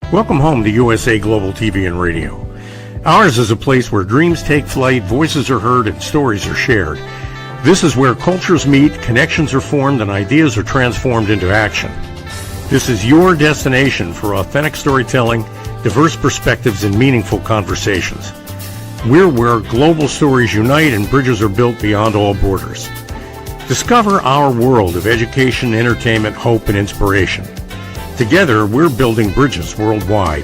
Welcome home to USA Global TV and Radio. Ours is a place where dreams take flight, voices are heard, and stories are shared. This is where cultures meet, connections are formed, and ideas are transformed into action. This is your destination for authentic storytelling, diverse perspectives, and meaningful conversations. We're where global stories unite and bridges are built beyond all borders. Discover our world of education, entertainment, hope, and inspiration. Together, we're building bridges worldwide.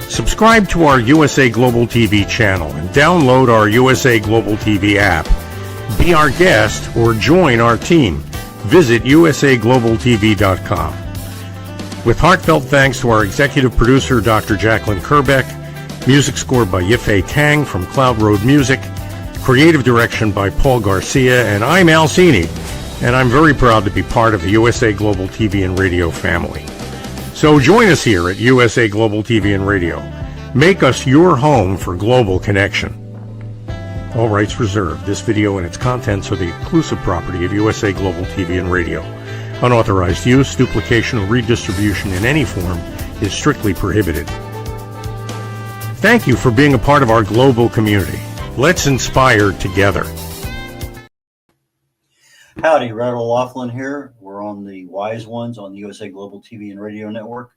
Subscribe to our USA Global TV channel and download our USA Global TV app. Be our guest or join our team. Visit usaglobaltv.com. With heartfelt thanks to our executive producer, Dr. Jacqueline Kerbeck, music scored by Yifei Tang from Cloud Road Music, creative direction by Paul Garcia, and I'm Al Cini, and I'm very proud to be part of the USA Global TV and Radio family. So join us here at USA Global TV and Radio. Make us your home for global connection. All rights reserved. This video and its contents are the exclusive property of USA Global TV and Radio. Unauthorized use, duplication, or redistribution in any form is strictly prohibited. Thank you for being a part of our global community. Let's inspire together. Howdy, red.olaughlin here. We're on the Wise Ones on the USA Global TV and Radio Network.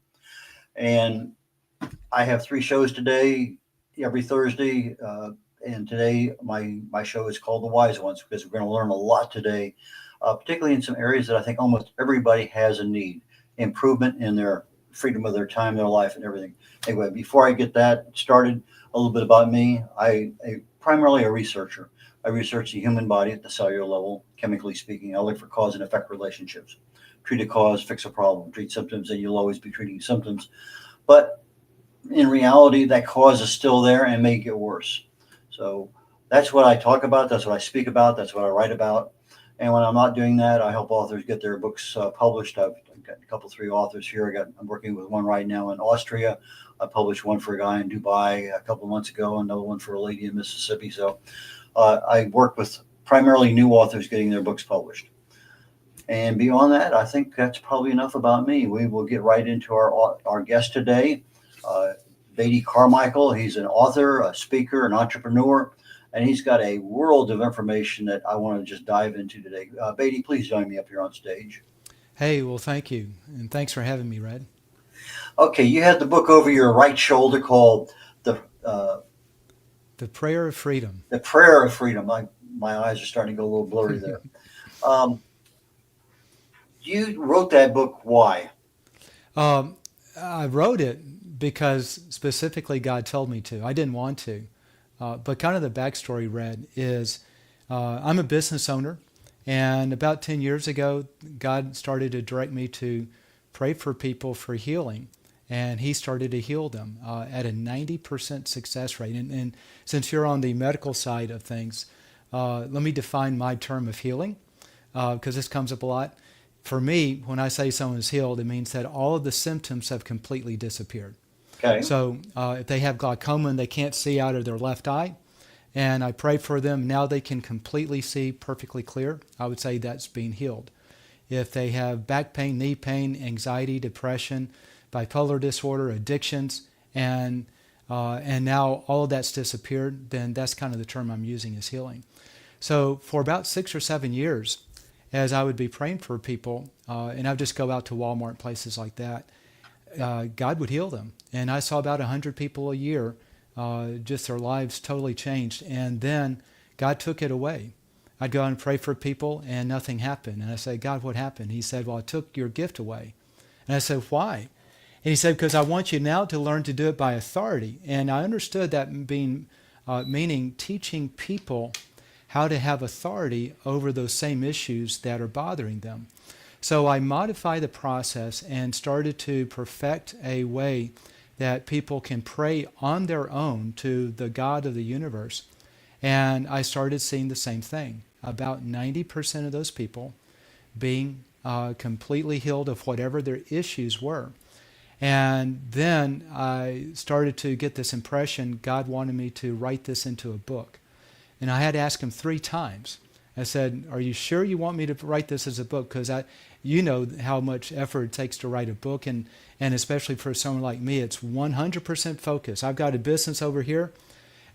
And I have 3 shows today, every Thursday. And today my show is called The Wise Ones because we're going to learn a lot today, particularly in some areas that I think almost everybody has a need. Improvement in their freedom of their time, their life, and everything. Anyway, before I get that started, a little bit about me. I'm primarily a researcher. I research the human body at the cellular level, chemically speaking. I look for cause and effect relationships. Treat a cause, fix a problem. Treat symptoms, and you'll always be treating symptoms. But in reality, that cause is still there and may get worse. So that's what I talk about. That's what I speak about. That's what I write about. And when I'm not doing that, I help authors get their books published. I've got a couple, 3 authors here. I'm working with one right now in Austria. I published one for a guy in Dubai a couple of months ago, another one for a lady in Mississippi. So I work with primarily new authors getting their books published. And beyond that, I think that's probably enough about me. We will get right into our guest today, Beatty Carmichael. He's an author, a speaker, an entrepreneur, and he's got a world of information that I want to just dive into today. Beatty, please join me up here on stage. Hey, well, thank you. And thanks for having me, Red. Okay, you had the book over your right shoulder called The Prayer of Freedom. The Prayer of Freedom. My eyes are starting to go a little blurry there. You wrote that book. Why? I wrote it because specifically God told me to. I didn't want to. But kind of the backstory, Red, is I'm a business owner. And about 10 years ago, God started to direct me to pray for people for healing. And he started to heal them at a 90% success rate. And since you're on the medical side of things, let me define my term of healing, because this comes up a lot. For me, when I say someone is healed, it means that all of the symptoms have completely disappeared. Okay. So if they have glaucoma and they can't see out of their left eye, and I pray for them, now they can completely see perfectly clear, I would say that's being healed. If they have back pain, knee pain, anxiety, depression, bipolar disorder, addictions, and now all of that's disappeared, then that's kind of the term I'm using as healing. So for about 6 or 7 years, as I would be praying for people, and I would just go out to Walmart, places like that, God would heal them. And I saw about 100 people a year, just their lives totally changed. And then God took it away. I'd go out and pray for people and nothing happened. And I said, God, what happened? He said, well, I took your gift away. And I said, why? And he said, because I want you now to learn to do it by authority. And I understood that meaning teaching people how to have authority over those same issues that are bothering them. So I modified the process and started to perfect a way that people can pray on their own to the God of the universe. And I started seeing the same thing. About 90% of those people being completely healed of whatever their issues were. And then I started to get this impression God wanted me to write this into a book. And I had to ask him 3 times. I said, are you sure you want me to write this as a book? Because you know how much effort it takes to write a book, and especially for someone like me, it's 100% focus. I've got a business over here,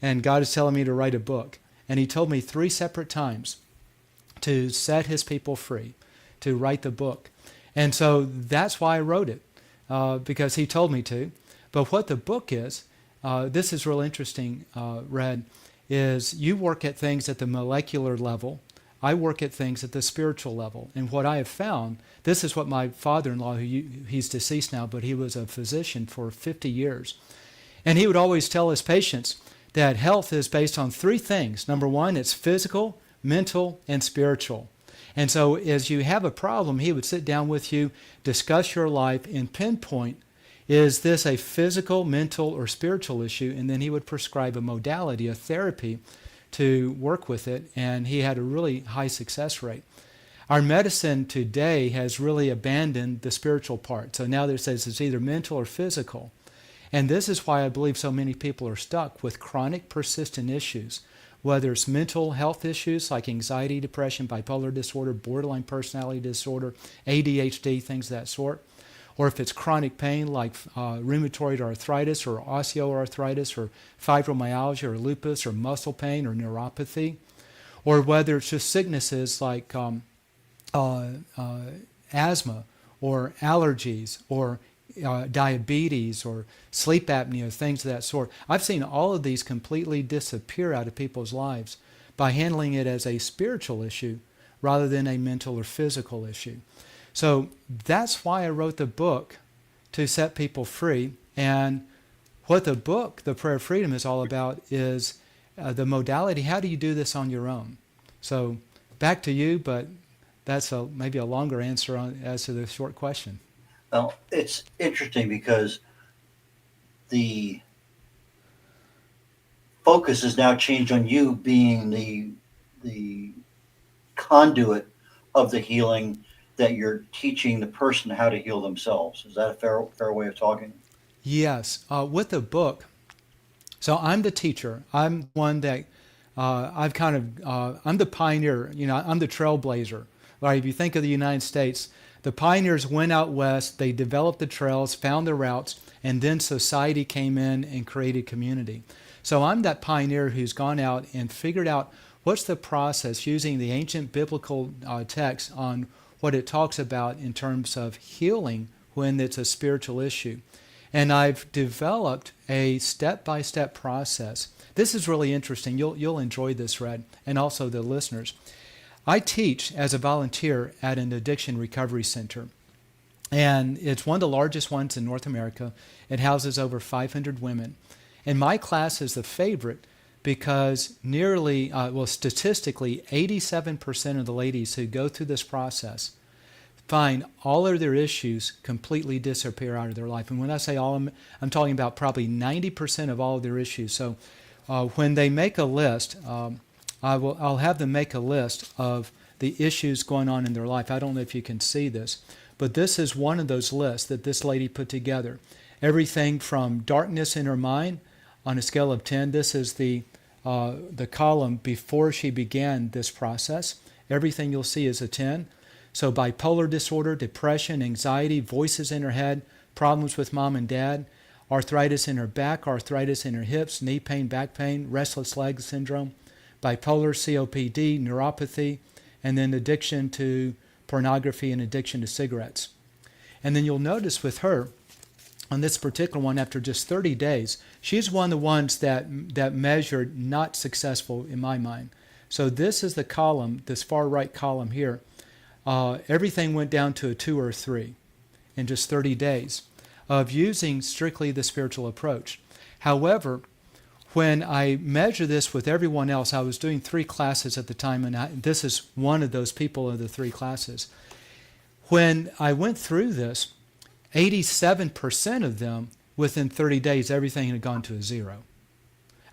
and God is telling me to write a book. And he told me 3 separate times to set his people free, to write the book. And so that's why I wrote it, because he told me to. But what the book is, this is real interesting, Red, is you work at things at the molecular level. I work at things at the spiritual level. And what I have found, this is what my father-in-law, he's deceased now, but he was a physician for 50 years. And he would always tell his patients that health is based on 3 things. Number 1, it's physical, mental, and spiritual. And so as you have a problem, he would sit down with you, discuss your life, and pinpoint, is this a physical, mental, or spiritual issue? And then he would prescribe a modality, a therapy, to work with it, and he had a really high success rate. Our medicine today has really abandoned the spiritual part. So now it says it's either mental or physical. And this is why I believe so many people are stuck with chronic, persistent issues, whether it's mental health issues like anxiety, depression, bipolar disorder, borderline personality disorder, ADHD, things of that sort, or if it's chronic pain like rheumatoid arthritis or osteoarthritis or fibromyalgia or lupus or muscle pain or neuropathy, or whether it's just sicknesses like asthma or allergies or diabetes or sleep apnea, things of that sort. I've seen all of these completely disappear out of people's lives by handling it as a spiritual issue rather than a mental or physical issue. So that's why I wrote the book, to set people free. And what the book, The Prayer of Freedom, is all about is the modality. How do you do this on your own? So back to you, but that's maybe a longer answer as to the short question. Well, it's interesting because the focus is now changed on you being the conduit of the healing, that you're teaching the person how to heal themselves. Is that a fair way of talking? Yes. With the book, so I'm the teacher. I'm one that I'm the pioneer. I'm the trailblazer. Right? If you think of the United States, the pioneers went out west, they developed the trails, found the routes, and then society came in and created community. So I'm that pioneer who's gone out and figured out what's the process using the ancient biblical text on what it talks about in terms of healing when it's a spiritual issue. And I've developed a step-by-step process. This is really interesting. You'll enjoy this, Red, and also the listeners. I teach as a volunteer at an addiction recovery center. And it's one of the largest ones in North America. It houses over 500 women. And my class is the favorite because statistically, 87% of the ladies who go through this process find all of their issues completely disappear out of their life. And when I say all, I'm talking about probably 90% of all of their issues. So when they make a list, I'll have them make a list of the issues going on in their life. I don't know if you can see this, but this is one of those lists that this lady put together. Everything from darkness in her mind on a scale of 10. This is the column before she began this process. Everything you'll see is a 10. So bipolar disorder, depression, anxiety, voices in her head, problems with mom and dad, arthritis in her back, arthritis in her hips, knee pain, back pain, restless leg syndrome, bipolar, COPD, neuropathy, and then addiction to pornography and addiction to cigarettes. And then you'll notice with her, on this particular one, after just 30 days, she's one of the ones that measured not successful in my mind. So this is the column, this far right column here. Everything went down to a 2 or a 3 in just 30 days of using strictly the spiritual approach. However, when I measure this with everyone else, I was doing 3 classes at the time, and this is one of those people of the 3 classes. When I went through this, 87% of them, within 30 days, everything had gone to a 0.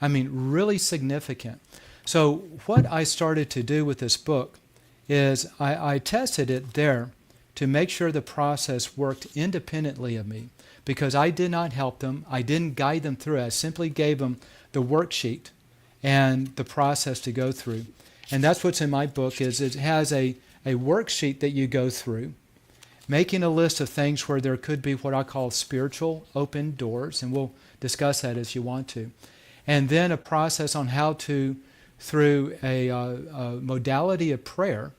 I mean, really significant. So what I started to do with this book is I tested it there to make sure the process worked independently of me, because I did not help them. I didn't guide them through it. I simply gave them the worksheet and the process to go through. And that's what's in my book. Is it has a worksheet that you go through, making a list of things where there could be what I call spiritual open doors, and we'll discuss that as you want to. And then a process on how to, through a modality of prayer,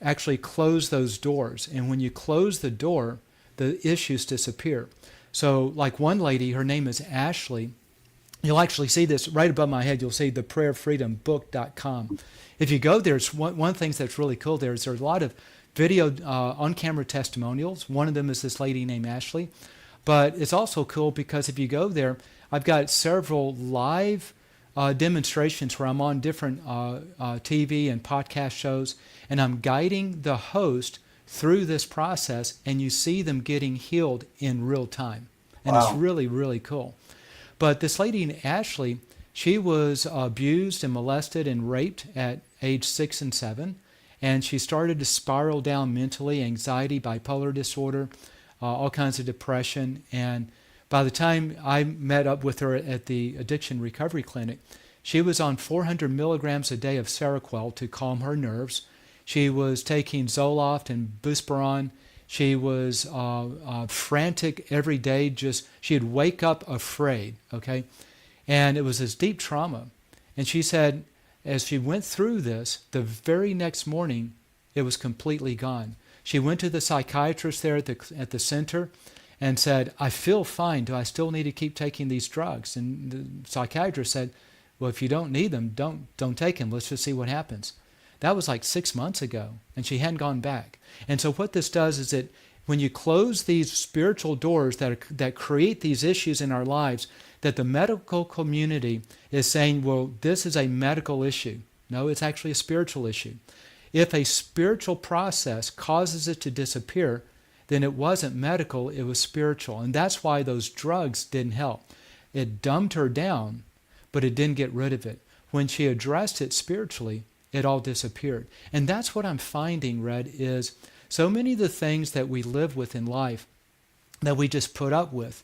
actually close those doors. And when you close the door, the issues disappear. So like one lady, her name is Ashley. You'll actually see this right above my head. You'll see the prayerfreedombook.com. If you go there, it's one thing that's really cool there is there's a lot of video on-camera testimonials. One of them is this lady named Ashley. But it's also cool because if you go there, I've got several live demonstrations where I'm on different TV and podcast shows, and I'm guiding the host through this process, and you see them getting healed in real time. And It's really, really cool. But this lady, Ashley, she was abused and molested and raped at age 6 and 7, and she started to spiral down mentally, anxiety, bipolar disorder, all kinds of depression. And by the time I met up with her at the Addiction Recovery Clinic, she was on 400 milligrams a day of Seroquel to calm her nerves. She was taking Zoloft and Buspirone. She was frantic every day. She'd wake up afraid, okay? And it was this deep trauma. And she said, as she went through this, the very next morning, it was completely gone. She went to the psychiatrist there at the center and said, I feel fine. Do I still need to keep taking these drugs? And the psychiatrist said, well, if you don't need them, don't take them. Let's just see what happens. That was like 6 months ago, and she hadn't gone back. And so what this does is that when you close these spiritual doors that create these issues in our lives, that the medical community is saying, well, this is a medical issue. No, it's actually a spiritual issue. If a spiritual process causes it to disappear, then it wasn't medical, it was spiritual. And that's why those drugs didn't help. It dumbed her down, but it didn't get rid of it. When she addressed it spiritually, it all disappeared. And that's what I'm finding, Red, is so many of the things that we live with in life that we just put up with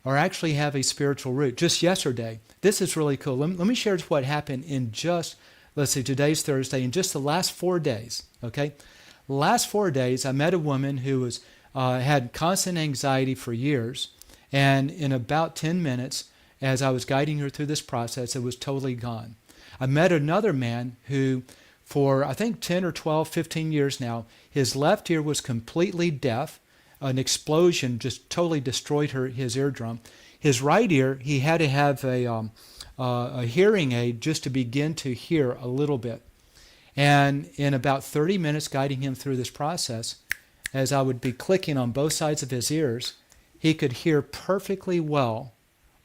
or actually have a spiritual root. Just yesterday, this is really cool. Let me share what happened in just, let's see, today's Thursday, in just the last 4 days, okay? Last 4 days, I met a woman who had constant anxiety for years, and in about 10 minutes, as I was guiding her through this process, it was totally gone. I met another man who, for I think 10 or 12, 15 years now, his left ear was completely deaf. An explosion just totally destroyed his eardrum. His right ear, he had to have a hearing aid just to begin to hear a little bit. And in about 30 minutes guiding him through this process, as I would be clicking on both sides of his ears, he could hear perfectly well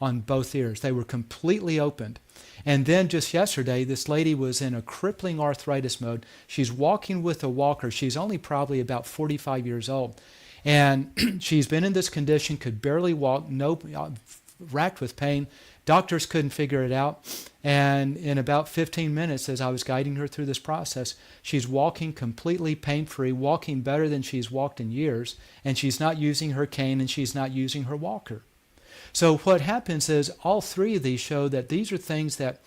on both ears. They were completely opened. And then just yesterday, this lady was in a crippling arthritis mode. She's walking with a walker. She's only probably about 45 years old. And she's been in this condition, could barely walk, racked with pain. Doctors couldn't figure it out. And in about 15 minutes, as I was guiding her through this process, she's walking completely pain-free, walking better than she's walked in years, and she's not using her cane and she's not using her walker. So what happens is all three of these show that these are things that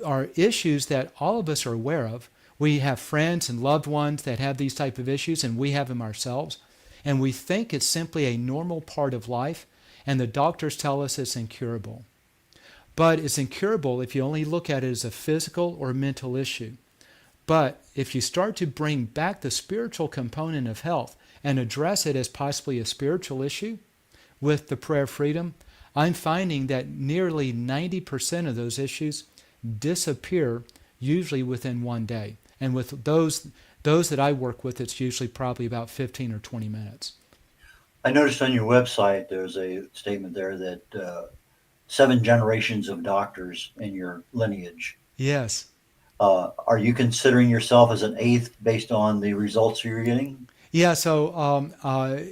are issues that all of us are aware of. We have friends and loved ones that have these type of issues, and we have them ourselves. And we think it's simply a normal part of life, and the doctors tell us it's incurable. But it's incurable if you only look at it as a physical or mental issue. But if you start to bring back the spiritual component of health and address it as possibly a spiritual issue with the prayer of freedom, I'm finding that nearly 90% of those issues disappear usually within 1 day. And with those that I work with, it's usually probably about 15 or 20 minutes. I noticed on your website there's a statement there that 7 generations of doctors in your lineage. Yes. Are you considering yourself as an 8th based on the results you're getting? Yeah, so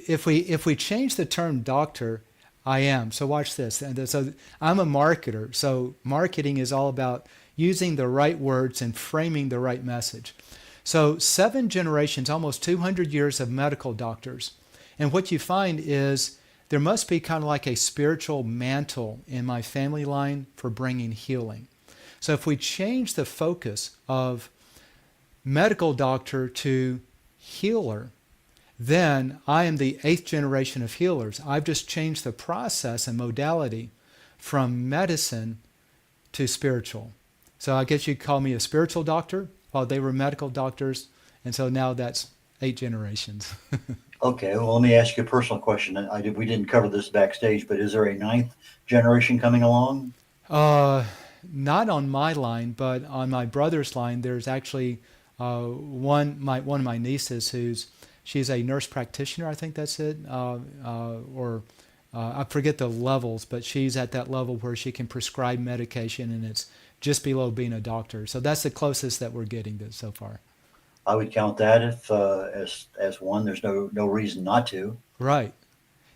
if we change the term doctor, I am. So watch this. And so I'm a marketer. So marketing is all about using the right words and framing the right message. So 7 generations, almost 200 years of medical doctors. And what you find is there must be kind of like a spiritual mantle in my family line for bringing healing. So if we change the focus of medical doctor to healer, then I am the 8th generation of healers. I've just changed the process and modality from medicine to spiritual. So I guess you'd call me a spiritual doctor while they were medical doctors. And so now that's 8 generations. Okay, well, let me ask you a personal question. We didn't cover this backstage, but is there a 9th generation coming along? Not on my line, but on my brother's line, there's actually one of my nieces she's a nurse practitioner, I think that's it, I forget the levels, but she's at that level where she can prescribe medication, and it's just below being a doctor. So that's the closest that we're getting to so far. I would count that as one. There's no reason not to. Right.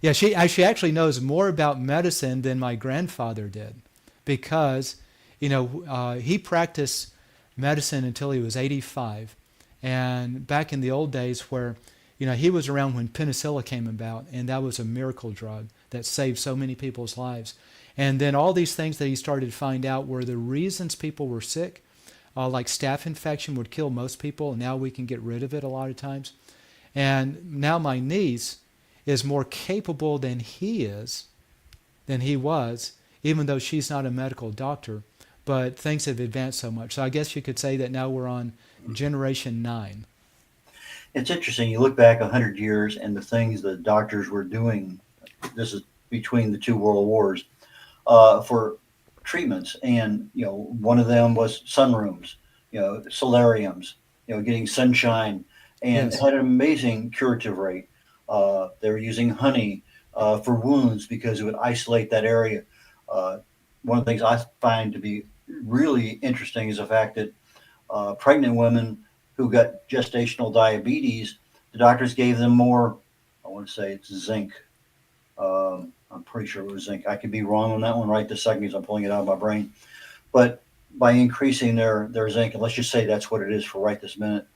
Yeah, she actually knows more about medicine than my grandfather did, because he practiced medicine until he was 85, and back in the old days where he was around when penicillin came about, and that was a miracle drug that saved so many people's lives. And then all these things that he started to find out were the reasons people were sick, like staph infection would kill most people, and now we can get rid of it a lot of times. And now my niece is more capable than he was, even though she's not a medical doctor, but things have advanced so much. So I guess you could say that now we're on generation 9. It's interesting. You look back 100 years and the things the doctors were doing. This is between the 2 world wars for treatments, and one of them was sunrooms, solariums, getting sunshine, and Yes. it had an amazing curative rate. They were using honey for wounds because it would isolate that area. One of the things I find to be really interesting is the fact that pregnant women who got gestational diabetes, the doctors gave them more, I want to say it's zinc. I'm pretty sure it was zinc. I could be wrong on that one right this second because I'm pulling it out of my brain. But by increasing their zinc, and let's just say that's what it is for right this minute,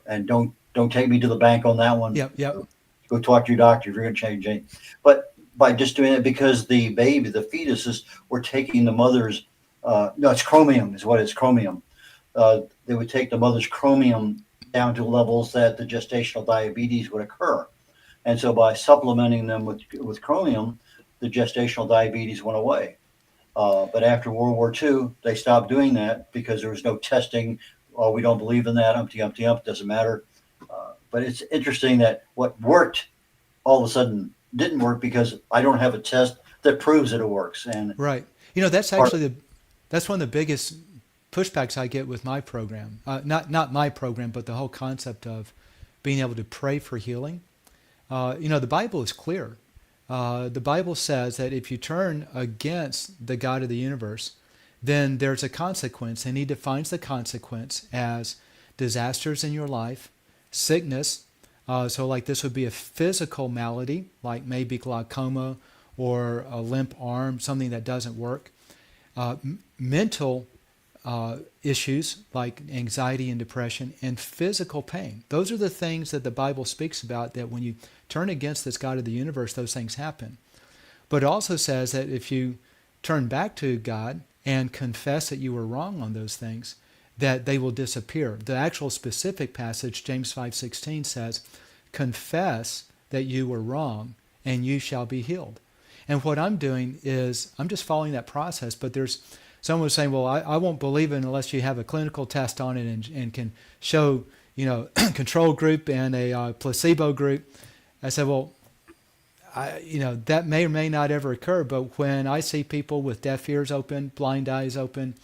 and don't take me to the bank on that one. Yep. Go talk to your doctor if you're going to change it. But by just doing it, because the baby, the fetuses, were taking the mother's, no, it's chromium is what it's, chromium. They would take the mother's chromium down to levels that the gestational diabetes would occur. And so by supplementing them with chromium, the gestational diabetes went away. But after World War II, they stopped doing that because there was no testing. Oh, we don't believe in that. Umpty, doesn't matter. But it's interesting that what worked all of a sudden didn't work because I don't have a test that proves that it works. And Right. That's actually that's one of the biggest pushbacks I get with my program. Not my program, but the whole concept of being able to pray for healing. The Bible is clear. The Bible says that if you turn against the God of the universe, then there's a consequence, and he defines the consequence as disasters in your life, sickness. So like this would be a physical malady, like maybe glaucoma or a limp arm, something that doesn't work. Mental issues like anxiety and depression, and physical pain. Those are the things that the Bible speaks about, that when you turn against this God of the universe, those things happen. But it also says that if you turn back to God and confess that you were wrong on those things, that they will disappear. The actual specific passage, James 5:16, says, confess that you were wrong and you shall be healed. And what I'm doing is I'm just following that process, but there's someone was saying, well, I won't believe it unless you have a clinical test on it and can show, control group and a placebo group. I said, well, that may or may not ever occur, but when I see people with deaf ears open, blind eyes open,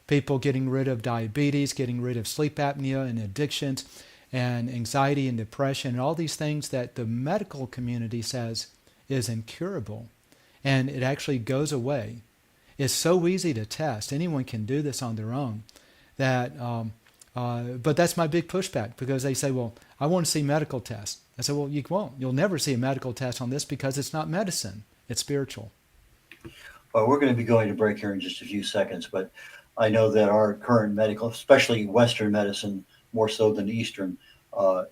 people getting rid of diabetes, getting rid of sleep apnea and addictions and anxiety and depression and all these things that the medical community says is incurable, and it actually goes away. It's so easy to test. Anyone can do this on their own. But that's my big pushback, because they say, well, I want to see medical tests. I said, well, you won't. You'll never see a medical test on this because it's not medicine. It's spiritual. Well, we're going to be going to break here in just a few seconds, but I know that our current medical, especially Western medicine, more so than Eastern,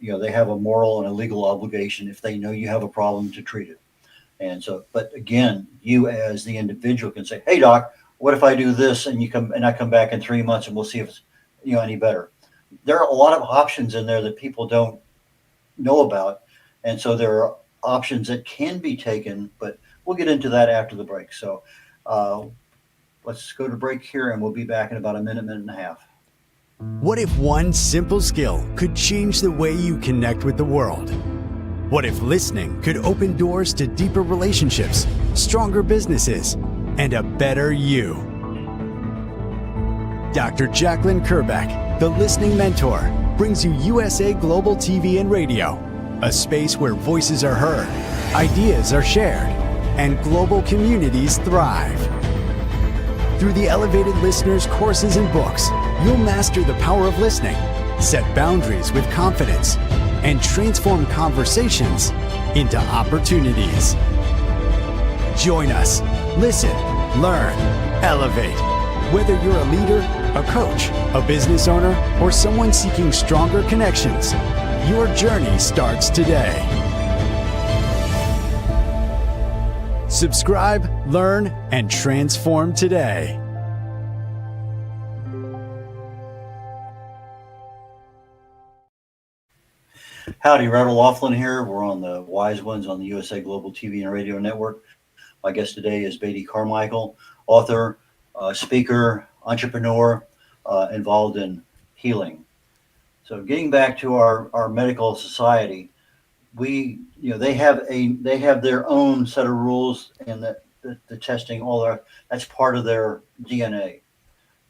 they have a moral and a legal obligation if they know you have a problem to treat it. And so, but again, you as the individual can say, hey, doc, what if I do this and I come back in 3 months and we'll see if it's any better. There are a lot of options in there that people don't know about, and so there are options that can be taken, but we'll get into that after the break. So let's go to break here, and we'll be back in about a minute and a half. What if one simple skill could change the way you connect with the world? What if listening could open doors to deeper relationships, stronger businesses, and a better you? Dr. Jacqueline Kerbeck, the Listening Mentor, brings you USA Global TV and Radio, a space where voices are heard, ideas are shared, and global communities thrive. Through the elevated listeners' courses and books, you'll master the power of listening, set boundaries with confidence, and transform conversations into opportunities. Join us. Listen, learn, elevate. Whether you're a leader, a coach, a business owner, or someone seeking stronger connections, your journey starts today. Subscribe, learn, and transform today. Howdy, Red O'Laughlin here. We're on the Wise Ones on the USA Global TV and Radio Network. My guest today is Beatty Carmichael, author, speaker, entrepreneur, involved in healing. So getting back to our medical society, they have their own set of rules, and the testing, that's part of their DNA.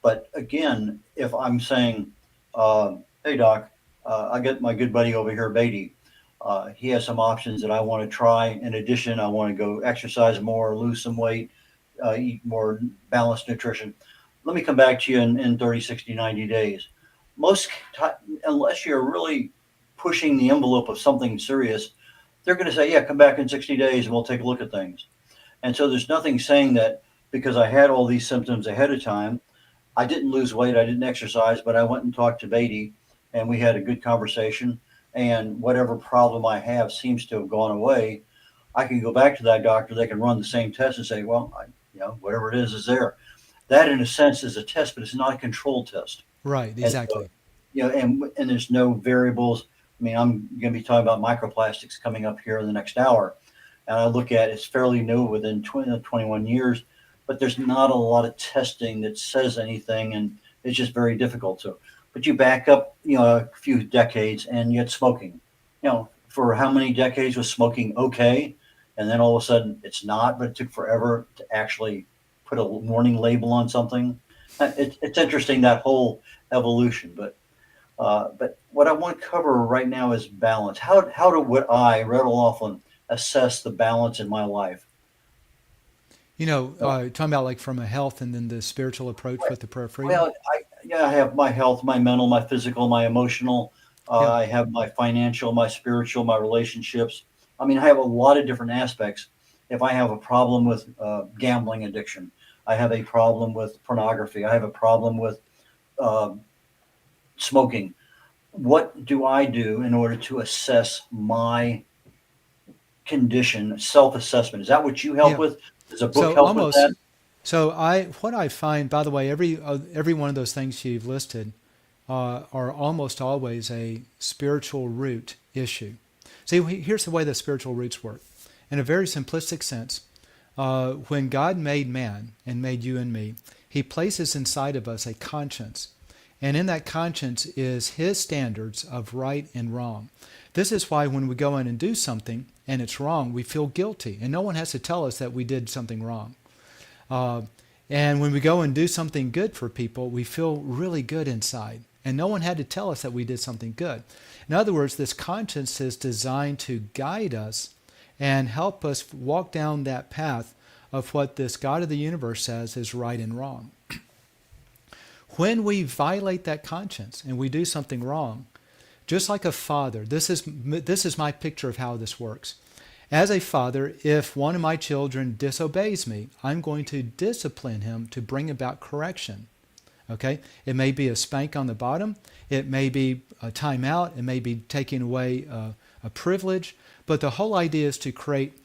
But again, if I'm saying, hey doc, I got my good buddy over here, Beatty. He has some options that I want to try. In addition, I want to go exercise more, lose some weight, eat more balanced nutrition. Let me come back to you in 30, 60, 90 days. Unless you're really pushing the envelope of something serious, they're going to say, yeah, come back in 60 days and we'll take a look at things. And so there's nothing saying that because I had all these symptoms ahead of time, I didn't lose weight, I didn't exercise, but I went and talked to Beatty, and we had a good conversation, and whatever problem I have seems to have gone away. I can go back to that doctor. They can run the same test and say, well, whatever it is there. That, in a sense, is a test, but it's not a controlled test. Right, exactly. And there's no variables. I mean, I'm going to be talking about microplastics coming up here in the next hour, and I look at it's fairly new, within 21 years, but there's not a lot of testing that says anything, and it's just very difficult to. But you back up, a few decades, and you had smoking. For how many decades was smoking okay? And then all of a sudden it's not, but it took forever to actually put a warning label on something. It's interesting, that whole evolution. But what I want to cover right now is balance. Would I, Red O'Laughlin, assess the balance in my life? Talking about like from a health and then the spiritual approach with the prayer of freedom. Well, I have my health, my mental, my physical, my emotional. I have my financial, my spiritual, my relationships. I mean, I have a lot of different aspects. If I have a problem with gambling addiction, I have a problem with pornography, I have a problem with smoking. What do I do in order to assess my condition, self-assessment? Is that what you help with? Does a book help with that? So what I find, by the way, every one of those things you've listed are almost always a spiritual root issue. See, here's the way the spiritual roots work. In a very simplistic sense, when God made man and made you and me, he places inside of us a conscience. And in that conscience is his standards of right and wrong. This is why when we go in and do something and it's wrong, we feel guilty. And no one has to tell us that we did something wrong. And when we go and do something good for people, we feel really good inside. And no one had to tell us that we did something good. In other words, this conscience is designed to guide us and help us walk down that path of what this God of the universe says is right and wrong. When we violate that conscience and we do something wrong, just like a father, this is my picture of how this works. As a father, if one of my children disobeys me, I'm going to discipline him to bring about correction. Okay? It may be a spank on the bottom. It may be a timeout. It may be taking away a privilege. But the whole idea is to create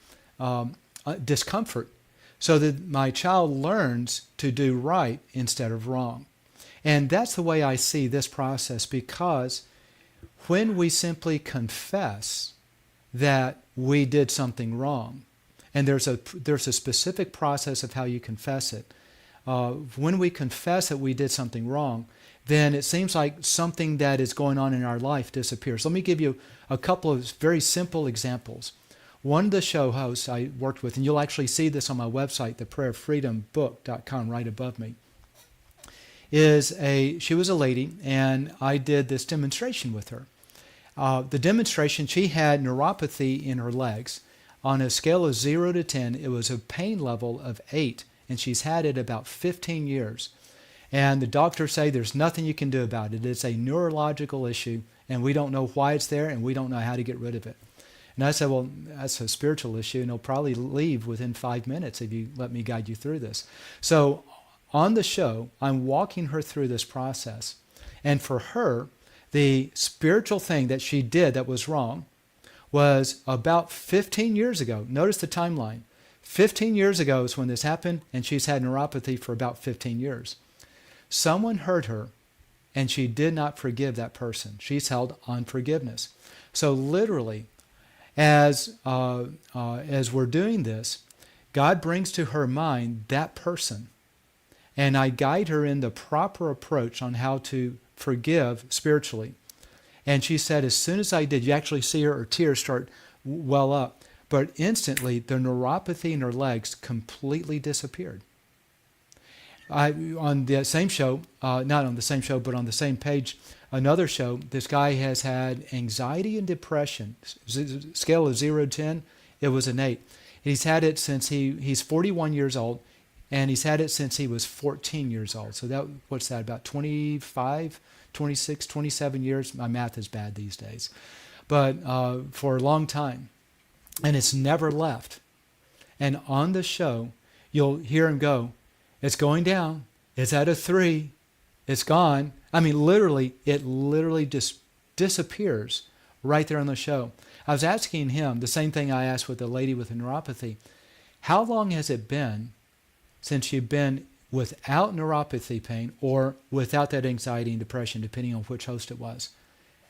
discomfort so that my child learns to do right instead of wrong. And that's the way I see this process, because when we simply confess that we did something wrong, and there's a specific process of how you confess it. When we confess that we did something wrong, then it seems like something that is going on in our life disappears. Let me give you a couple of very simple examples. One of the show hosts I worked with, and you'll actually see this on my website, theprayerfreedombook.com, right above me, she was a lady, and I did this demonstration with her. The demonstration, she had neuropathy in her legs. On a scale of 0 to 10, it was a pain level of 8, and she's had it about 15 years. And the doctors say there's nothing you can do about it. It's a neurological issue, and we don't know why it's there, and we don't know how to get rid of it. And I said, well, that's a spiritual issue, and it'll probably leave within 5 minutes if you let me guide you through this. So on the show, I'm walking her through this process. And for her, the spiritual thing that she did that was wrong was about 15 years ago. Notice the timeline. 15 years ago is when this happened, and she's had neuropathy for about 15 years. Someone hurt her, and she did not forgive that person. She's held unforgiveness. So literally, as we're doing this, God brings to her mind that person, and I guide her in the proper approach on how to forgive spiritually. And she said, as soon as I did, you actually see her tears start well up, but instantly the neuropathy in her legs completely disappeared. On the same show, not on the same show, but on the same page, another show, this guy has had anxiety and depression. Scale of 0 to 10, it was an 8. He's had it since he's 41 years old, and he's had it since he was 14 years old. So what's that, about 25, 26, 27 years? My math is bad these days. But for a long time. And it's never left. And on the show, you'll hear him go, it's going down. It's at a 3. It's gone. I mean, it literally just disappears right there on the show. I was asking him the same thing I asked with the lady with the neuropathy. How long has it been since you've been without neuropathy pain or without that anxiety and depression, depending on which host it was?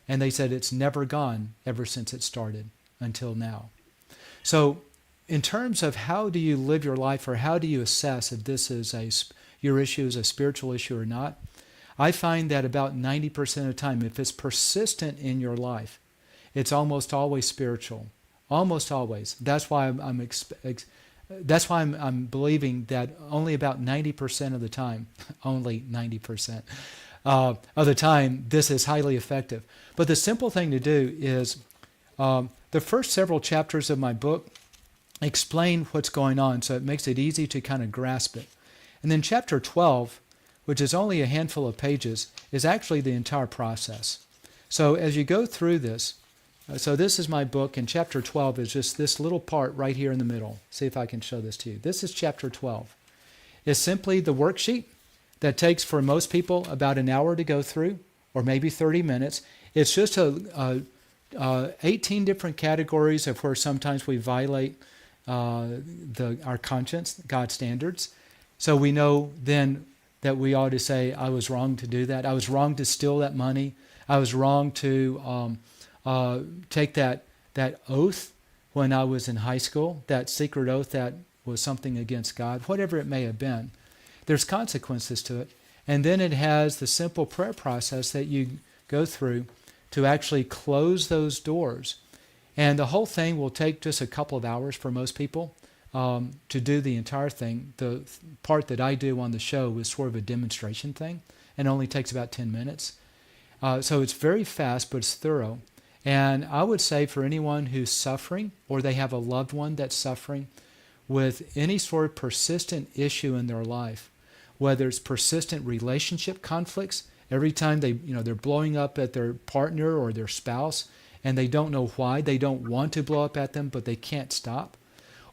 And they said it's never gone ever since it started until now. So in terms of how do you live your life, or how do you assess if this is your issue is a spiritual issue or not, I find that about 90% of the time, if it's persistent in your life, it's almost always spiritual. Almost always. That's why I'm believing that only about 90% of the time, only 90% of the time, this is highly effective. But the simple thing to do is the first several chapters of my book explain what's going on, so it makes it easy to kind of grasp it. And then chapter 12, which is only a handful of pages, is actually the entire process. So as you go through this, so this is my book, and chapter 12 is just this little part right here in the middle. See if I can show this to you. This is chapter 12. It's simply the worksheet that takes for most people about an hour to go through, or maybe 30 minutes. It's just 18 different categories of where sometimes we violate our conscience, God's standards. So we know then that we ought to say, I was wrong to do that. I was wrong to steal that money. I was wrong to take that oath when I was in high school, that secret oath that was something against God, whatever it may have been. There's consequences to it. And then it has the simple prayer process that you go through to actually close those doors. And the whole thing will take just a couple of hours for most people to do the entire thing. The part that I do on the show is sort of a demonstration thing, and only takes about 10 minutes. So it's very fast, but it's thorough. And I would say for anyone who's suffering, or they have a loved one that's suffering with any sort of persistent issue in their life, whether it's persistent relationship conflicts, every time they're blowing up at their partner or their spouse, and they don't know why, they don't want to blow up at them, but they can't stop.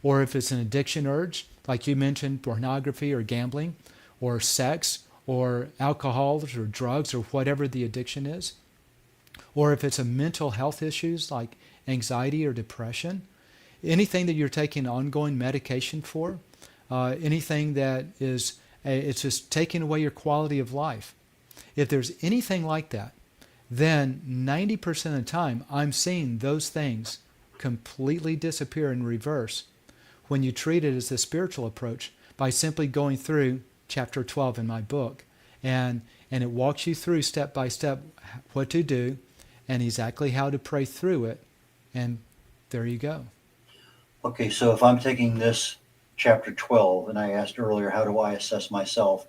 Or if it's an addiction urge, like you mentioned, pornography or gambling, or sex, or alcohol or drugs, or whatever the addiction is. Or if it's a mental health issues like anxiety or depression, anything that you're taking ongoing medication for, anything that is, it's just taking away your quality of life. If there's anything like that, then 90% of the time I'm seeing those things completely disappear in reverse when you treat it as the spiritual approach by simply going through chapter 12 in my book. And it walks you through step by step what to do and exactly how to pray through it. And there you go. Okay, so if I'm taking this chapter 12, and I asked earlier, how do I assess myself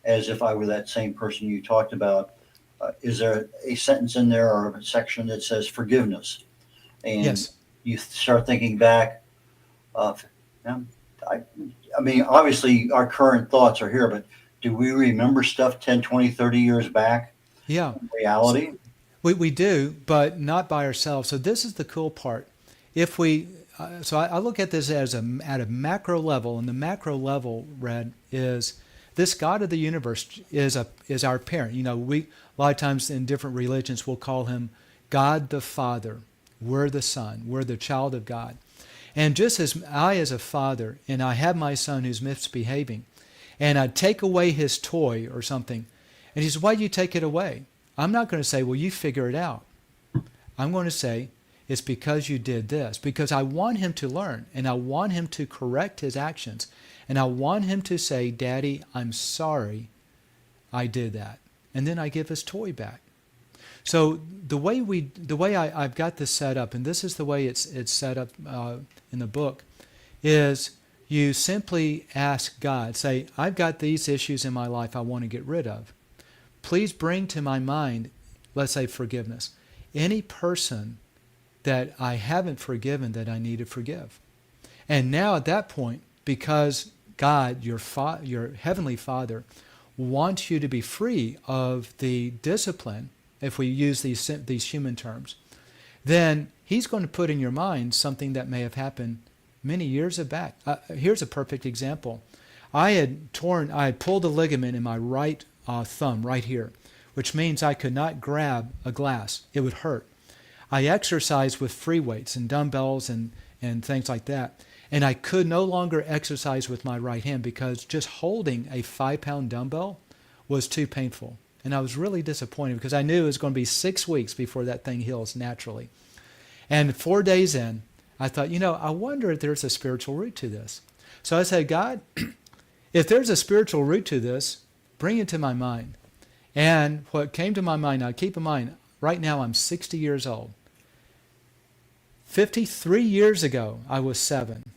as if I were that same person you talked about, is there a sentence in there or a section that says forgiveness? And Yes. you start thinking back of, I mean, obviously our current thoughts are here, but do we remember stuff 10, 20, 30 years back Yeah. in reality? We do, but not by ourselves. So this is the cool part. If we, so I look at this as at a macro level, and the macro level, Red, is this God of the universe is our parent. You know, a lot of times in different religions we'll call him God the Father. We're the Son. We're the child of God. And just as I, as a father, and I have my son who's misbehaving, and I take away his toy or something, and he says, "Why do you take it away?" I'm not going to say, "Well, you figure it out." I'm going to say, "It's because you did this." Because I want him to learn, and I want him to correct his actions, and I want him to say, "Daddy, I'm sorry I did that." And then I give his toy back. So the way I've got this set up, and this is the way it's set up in the book, is you simply ask God, say, "I've got these issues in my life I want to get rid of. Please bring to my mind," let's say, forgiveness, "any person that I haven't forgiven that I need to forgive." And now at that point, because God, your Heavenly Father, wants you to be free of the discipline, if we use these human terms, then He's going to put in your mind something that may have happened many years back. Here's a perfect example. I had pulled a ligament in my right thumb right here, which means I could not grab a glass. It would hurt. I exercised with free weights and dumbbells and things like that. And I could no longer exercise with my right hand because just holding a 5-pound dumbbell was too painful. And I was really disappointed because I knew it was going to be 6 weeks before that thing heals naturally. And 4 days in, I thought, I wonder if there's a spiritual root to this. So I said, "God, if there's a spiritual root to this, bring it to my mind." And what came to my mind, now keep in mind, right now I'm 60 years old. 53 years ago, I was 7.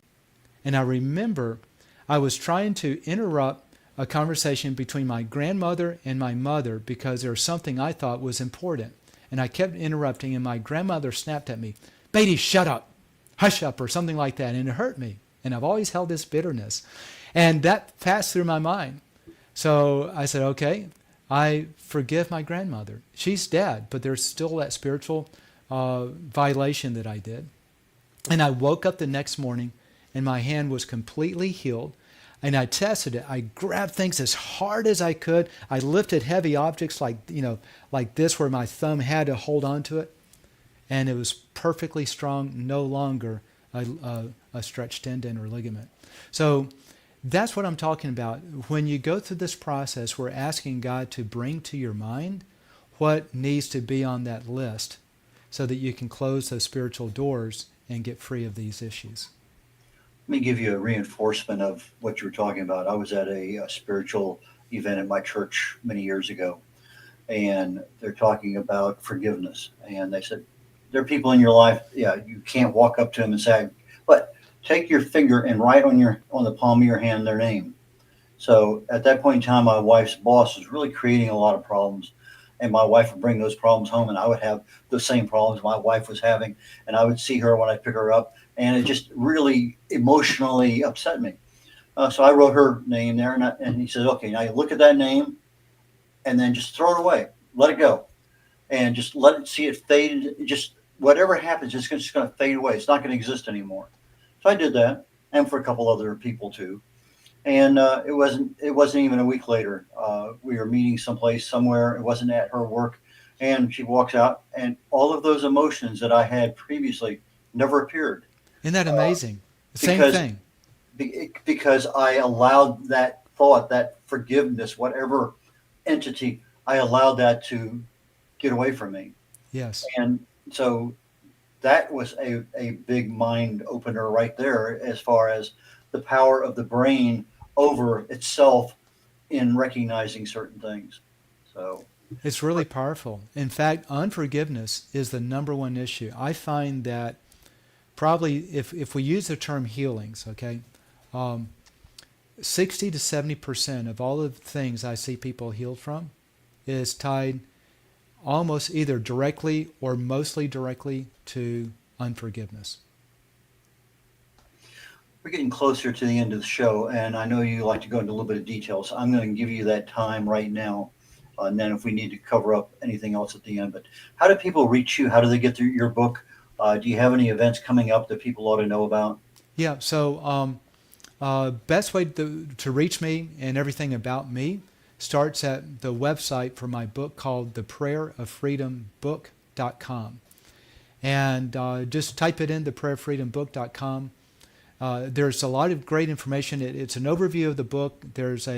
And I remember I was trying to interrupt a conversation between my grandmother and my mother because there was something I thought was important. And I kept interrupting, and my grandmother snapped at me, "Beatty, shut up, hush up," or something like that. And it hurt me. And I've always held this bitterness. And that passed through my mind. So I said, okay, I forgive my grandmother. She's dead, but there's still that spiritual violation that I did. And I woke up the next morning, and my hand was completely healed. And I tested it. I grabbed things as hard as I could. I lifted heavy objects like this where my thumb had to hold on to it. And it was perfectly strong, no longer a stretched tendon or ligament. So that's what I'm talking about. When you go through this process, we're asking God to bring to your mind what needs to be on that list so that you can close those spiritual doors and get free of these issues. Let me give you a reinforcement of what you were talking about. I was at a spiritual event at my church many years ago, and they're talking about forgiveness. And they said, there are people in your life, you can't walk up to them and say, but take your finger and write on the palm of your hand their name. So at that point in time, my wife's boss was really creating a lot of problems. And my wife would bring those problems home, and I would have the same problems my wife was having. And I would see her when I pick her up, and it just really emotionally upset me. So I wrote her name there, and he said, okay, now you look at that name, and then just throw it away. Let it go. And just let it see it fade. Just whatever happens, it's just going to fade away. It's not going to exist anymore. So I did that, and for a couple other people too. And it wasn't even a week later. We were meeting somewhere. It wasn't at her work. And she walks out, and all of those emotions that I had previously never appeared. Isn't that amazing? Same because thing. because I allowed that thought, that forgiveness, whatever entity, I allowed that to get away from me. Yes. And so that was a big mind opener right there, as far as the power of the brain over itself in recognizing certain things. So It's really powerful. In fact, unforgiveness is the number one issue. I find that probably if we use the term healings, okay, 60 to 70% of all the things I see people healed from is tied almost either directly or mostly directly to unforgiveness. we're getting closer to the end of the show, and I know you like to go into a little bit of detail, so I'm going to give you that time right now. And then if we need to cover up anything else at the end. But how do people reach you? How do they get through your book? Do you have any events coming up that people ought to know about? Yeah, so best way to reach me and everything about me starts at the website for my book called theprayeroffreedombook.com. And just type it in, theprayeroffreedombook.com. There's a lot of great information. It's an overview of the book. There's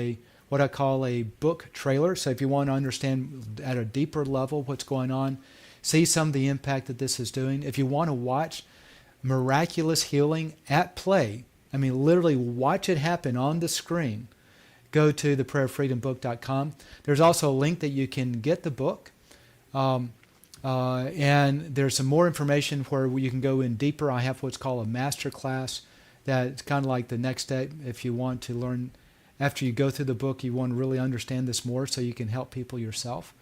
what I call a book trailer. So if you want to understand at a deeper level what's going on, see some of the impact that this is doing. If you want to watch miraculous healing at play, I mean literally watch it happen on the screen, go to theprayeroffreedombook.com. There's also a link that you can get the book. And there's some more information where you can go in deeper. I have what's called a master class that's kind of like the next step if you want to learn. After you go through the book, you want to really understand this more so you can help people yourself,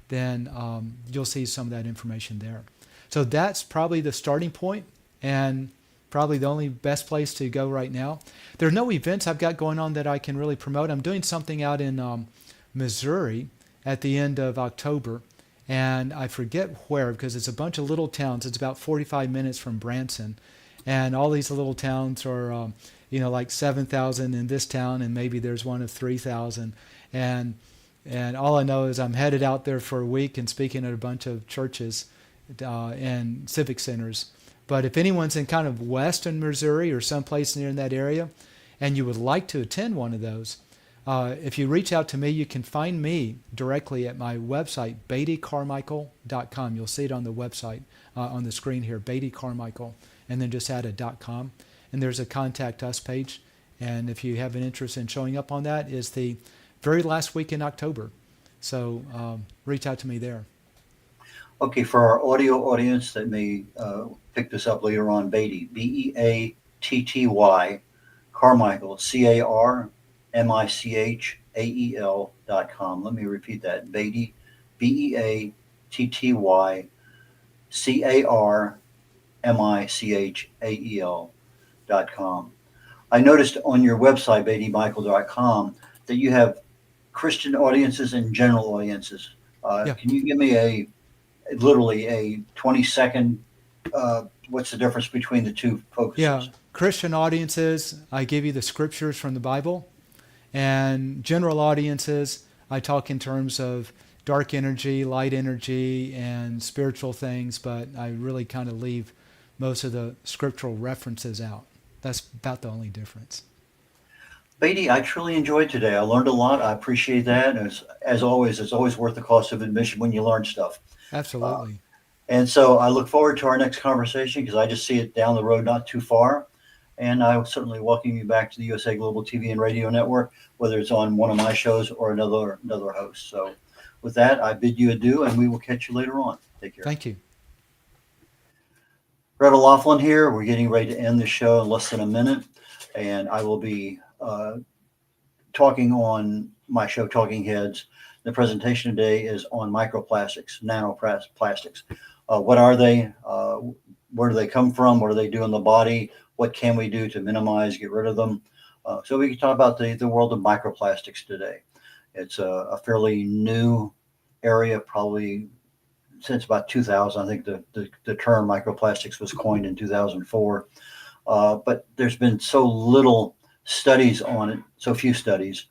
then you'll see some of that information there. So that's probably the starting point and probably the only best place to go right now. There are no events I've got going on that I can really promote. I'm doing something out in Missouri at the end of October, and I forget where because it's a bunch of little towns. It's about 45 minutes from Branson, and all these little towns are like 7,000 in this town, and maybe there's one of 3,000. And all I know is I'm headed out there for a week and speaking at a bunch of churches and civic centers. But if anyone's in kind of western Missouri or someplace near in that area, and you would like to attend one of those, if you reach out to me, you can find me directly at my website, BeattyCarmichael.com. You'll see it on the website, on the screen here, Beatty Carmichael, and then just add a .com. And there's a Contact Us page. And if you have an interest in showing up on that, is the very last week in October. So reach out to me there. Okay, for our audio audience that may pick this up later on, Beatty, Beatty, Carmichael, Carmichael.com. Let me repeat that. Beatty, BeattyCarmichael.com. I noticed on your website, BeattyMichael.com, that you have Christian audiences and general audiences. Yeah. Can you give me literally a 20-second, what's the difference between the two focuses? Yeah, Christian audiences, I give you the scriptures from the Bible. And general audiences, I talk in terms of dark energy, light energy, and spiritual things, but I really kind of leave most of the scriptural references out. That's about the only difference. Beatty, I truly enjoyed today. I learned a lot. I appreciate that. And as always, it's always worth the cost of admission when you learn stuff. Absolutely. And so I look forward to our next conversation because I just see it down the road, not too far. And I will certainly welcome you back to the USA Global TV and Radio Network, whether it's on one of my shows or another host. So with that, I bid you adieu, and we will catch you later on. Take care. Thank you. red.olaughlin here. We're getting ready to end the show in less than a minute. And I will be talking on my show, Talking Heads. The presentation today is on microplastics, nanoplastics. What are they? Where do they come from? What do they do in the body? What can we do to minimize, get rid of them? So we can talk about the world of microplastics today. It's a fairly new area, probably since about 2000. I think the term microplastics was coined in 2004. But there's been so little studies on it, so few studies,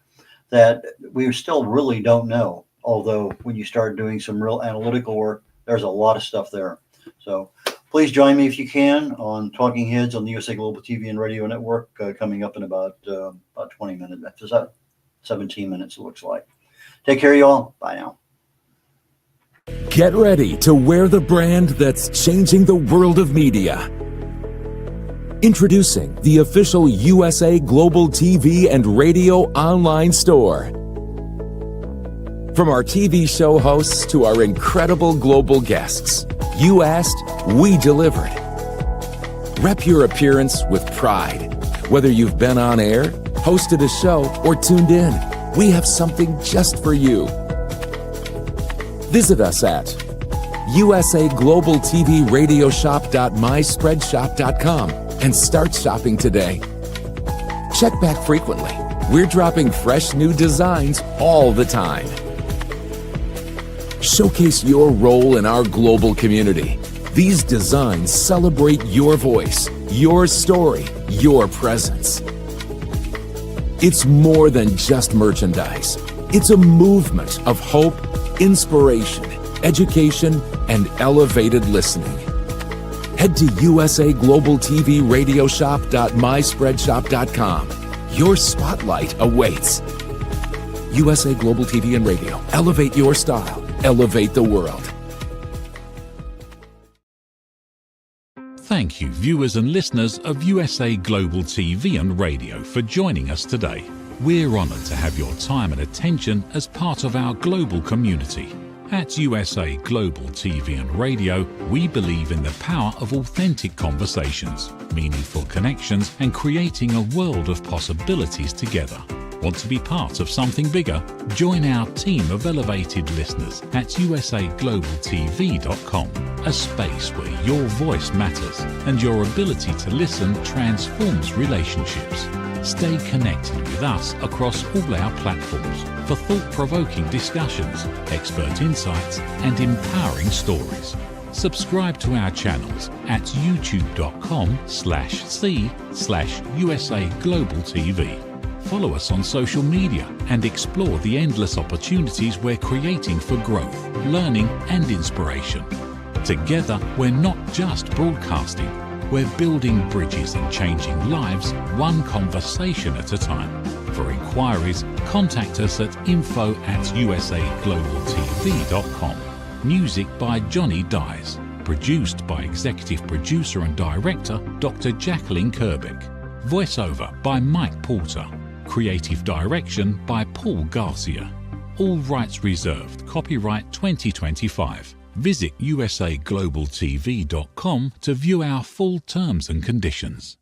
that we still really don't know. Although when you start doing some real analytical work, there's a lot of stuff there. So please join me if you can on Talking Heads on the USA Global TV and Radio Network coming up in about 20 minutes. After that, 17 minutes, it looks like. Take care, y'all. Bye now. Get ready to wear the brand that's changing the world of media. Introducing the official USA Global TV and Radio online store. From our TV show hosts to our incredible global guests, you asked, we delivered. Rep your appearance with pride. Whether you've been on air, hosted a show, or tuned in, we have something just for you. Visit us at usaglobaltvradioshoп.myspreadshop.com and start shopping today. Check back frequently. We're dropping fresh new designs all the time. Showcase your role in our global community. These designs celebrate your voice, your story, your presence. It's more than just merchandise. It's a movement of hope, inspiration, education, and elevated listening. Head to usaglobaltvradioshoп.myspreadshop.com. Your spotlight awaits. USA Global TV and Radio. Elevate your style. Elevate the world. Thank you, viewers and listeners of USA Global TV and Radio, for joining us today. We're honoured to have your time and attention as part of our global community. At USA Global TV and Radio, we believe in the power of authentic conversations, meaningful connections, and creating a world of possibilities together. Want to be part of something bigger? Join our team of elevated listeners at usaglobaltv.com, a space where your voice matters and your ability to listen transforms relationships. Stay connected with us across all our platforms for thought-provoking discussions, expert insights, and empowering stories. Subscribe to our channels at youtube.com/c/USAGlobalTV. Follow us on social media and explore the endless opportunities we're creating for growth, learning, and inspiration. Together, we're not just broadcasting, we're building bridges and changing lives one conversation at a time. For inquiries, contact us at info@usaglobaltv.com. Music by Johnny Dyes. Produced by Executive Producer and Director Dr. Jacqueline Kerbeck. Voiceover by Mike Porter. Creative Direction by Paul Garcia. All rights reserved. Copyright 2025. Visit usaglobaltv.com to view our full terms and conditions.